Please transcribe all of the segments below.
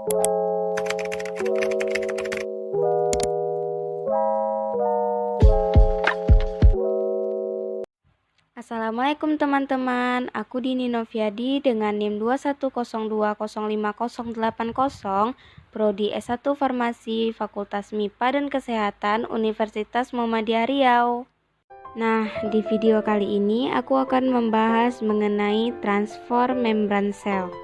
Assalamualaikum teman-teman, aku Dini Noviadi dengan NIM 210205080, Prodi S1 Farmasi, Fakultas MIPA dan Kesehatan, Universitas Muhammadiyah Riau. Nah, di video kali ini aku akan membahas mengenai transfer membran sel.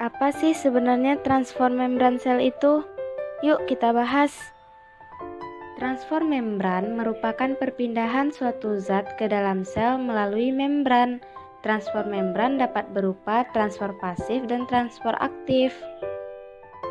Apa sih sebenarnya transfer membran sel itu? Yuk kita bahas. Transfer membran merupakan perpindahan suatu zat ke dalam sel melalui membran. Transfer membran dapat berupa transfer pasif dan transfer aktif.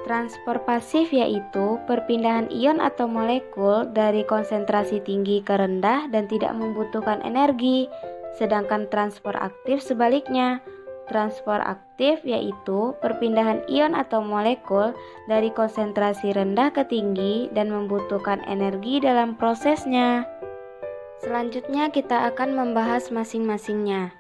Transfer pasif yaitu perpindahan ion atau molekul dari konsentrasi tinggi ke rendah dan tidak membutuhkan energi. Sedangkan transfer aktif sebaliknya. Transfer aktif yaitu perpindahan ion atau molekul dari konsentrasi rendah ke tinggi dan membutuhkan energi dalam prosesnya. Selanjutnya kita akan membahas masing-masingnya.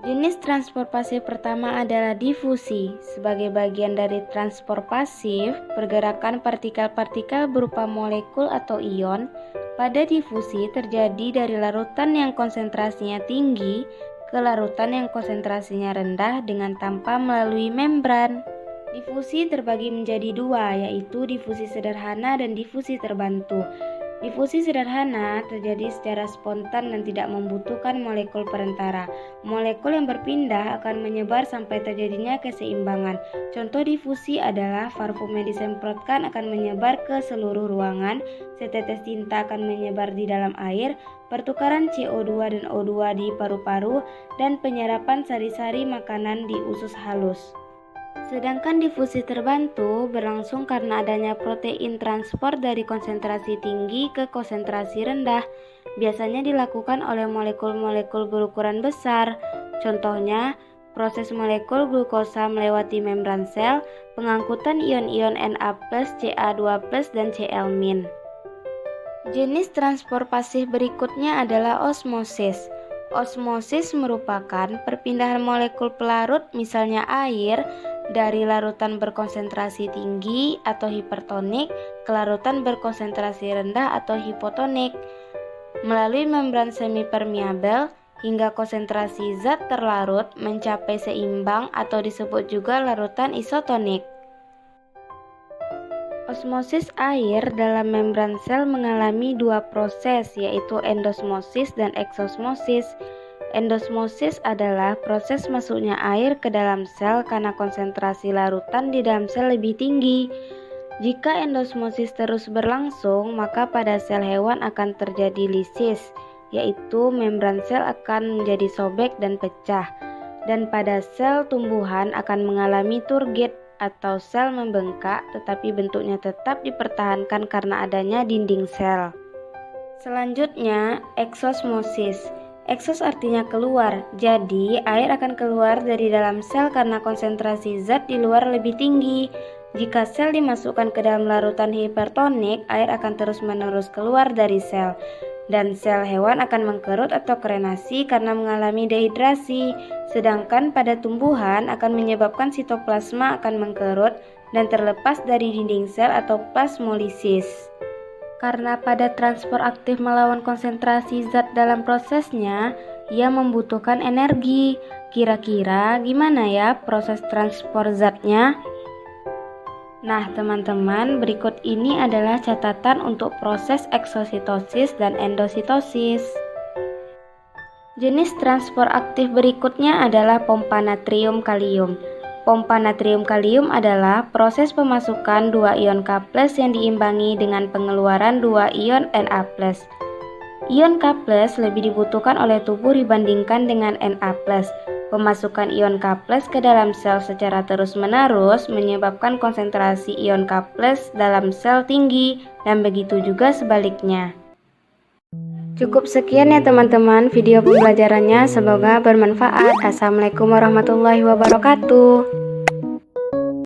Jenis transfer pasif pertama adalah difusi. Sebagai bagian dari transfer pasif, pergerakan partikel-partikel berupa molekul atau ion pada difusi terjadi dari larutan yang konsentrasinya tinggi ke larutan yang konsentrasinya rendah dengan tanpa melalui membran. Difusi terbagi menjadi dua, yaitu difusi sederhana dan difusi terbantu. Difusi sederhana terjadi secara spontan dan tidak membutuhkan molekul perantara. Molekul yang berpindah akan menyebar sampai terjadinya keseimbangan. Contoh difusi adalah parfum yang disemprotkan akan menyebar ke seluruh ruangan, setetes tinta akan menyebar di dalam air, pertukaran CO2 dan O2 di paru-paru, dan penyerapan sari-sari makanan di usus halus. Sedangkan difusi terbantu berlangsung karena adanya protein transport dari konsentrasi tinggi ke konsentrasi rendah. Biasanya dilakukan oleh molekul-molekul berukuran besar. Contohnya, proses molekul glukosa melewati membran sel, pengangkutan ion-ion Na+, Ca2+, dan Cl-. Jenis transport pasif berikutnya adalah osmosis. Osmosis merupakan perpindahan molekul pelarut, misalnya air, dari larutan berkonsentrasi tinggi atau hipertonik ke larutan berkonsentrasi rendah atau hipotonik melalui membran semipermeabel hingga konsentrasi zat terlarut mencapai seimbang atau disebut juga larutan isotonik. Osmosis air dalam membran sel mengalami dua proses, yaitu endosmosis dan eksosmosis. Endosmosis adalah proses masuknya air ke dalam sel karena konsentrasi larutan di dalam sel lebih tinggi. Jika endosmosis terus berlangsung, maka pada sel hewan akan terjadi lisis, yaitu membran sel akan menjadi sobek dan pecah. Dan pada sel tumbuhan akan mengalami turgid atau sel membengkak, tetapi bentuknya tetap dipertahankan karena adanya dinding sel. Selanjutnya, eksosmosis. Eksos artinya keluar, jadi air akan keluar dari dalam sel karena konsentrasi zat di luar lebih tinggi. Jika sel dimasukkan ke dalam larutan hipertonik, air akan terus-menerus keluar dari sel. Dan sel hewan akan mengkerut atau kerenasi karena mengalami dehidrasi. Sedangkan pada tumbuhan akan menyebabkan sitoplasma akan mengkerut dan terlepas dari dinding sel atau plasmolisis. Karena pada transfer aktif melawan konsentrasi zat dalam prosesnya, ia membutuhkan energi. Kira-kira gimana ya proses transfer zatnya? Nah teman-teman, berikut ini adalah catatan untuk proses eksositosis dan endositosis. Jenis transfer aktif berikutnya adalah pompa natrium kalium. Pompa natrium kalium adalah proses pemasukan 2 ion K+ yang diimbangi dengan pengeluaran 2 ion Na+. Ion K+ lebih dibutuhkan oleh tubuh dibandingkan dengan Na+. Pemasukan ion K+ ke dalam sel secara terus-menerus menyebabkan konsentrasi ion K+ dalam sel tinggi dan begitu juga sebaliknya. Cukup sekian ya teman-teman video pembelajarannya, semoga bermanfaat. Assalamualaikum warahmatullahi wabarakatuh.